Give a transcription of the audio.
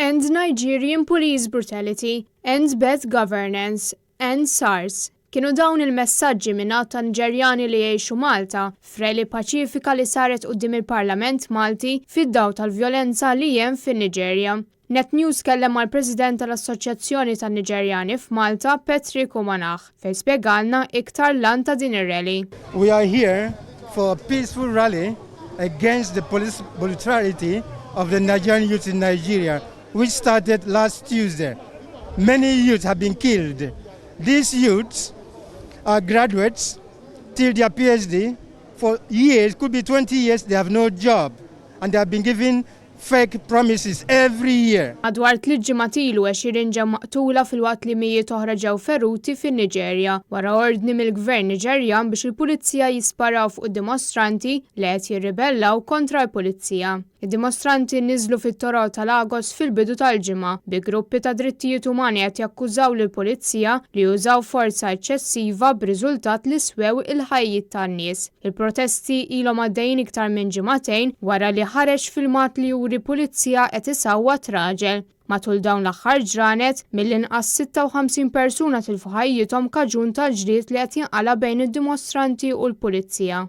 End Nigerian police brutality, end bad governance, end SARS. Kienu dawn il-messaġġi mingħata ta' Niġerjani li jgħixu Malta f'rally paċifika li saret quddiem il-Parlament Malti fid-dawl tal-vjolenza li hemm fin-Niġerja. Net News kellem mal-President tal-Assoċjazzjoni tan-Niġerjani f'Malta, Patrick Umanaħ, fejn spjegalna iktar lan ta' din ir-rally. We are here for a peaceful rally against the police brutality of the Nigerian youth in Nigeria, which started last Tuesday. Many youths have been killed. These youths are graduates till their PhD for years, could be 20 years, they have no job, and they have been given fake promises every year. Madwar 3 ġimgħat ilu 20 ġew maqtula fil-waqt li mijiet oħra ġew feruti fin-Niġerja wara ordni mill-Gvern Niġerjan biex il-Pulizija jisparaw fuq id-dimostranti li qed jirribellaw kontra l-Pulizija. Id-dimostranti niżlu fit-toroq tal-Lagos fil-bidu tal-ġimgħa bi gruppi ta' drittijiet umani qed jakkużaw lill-Pulizija li jużaw forza eċċessiva b'riżultat li swew il-ħajjiet tan-nies. Il-protesti ilhom għaddejjin iktar minn ġimagħtejn wara li ħareġ filmat li juri Pulizija qed isawwat raġel. Matul dawn l-aħħar ġranet mill-inqas 56 persuna tilfu ħajjithom kaġun tal-ġlied li qed jinqala bejn id-dimostranti u l-Pulizija.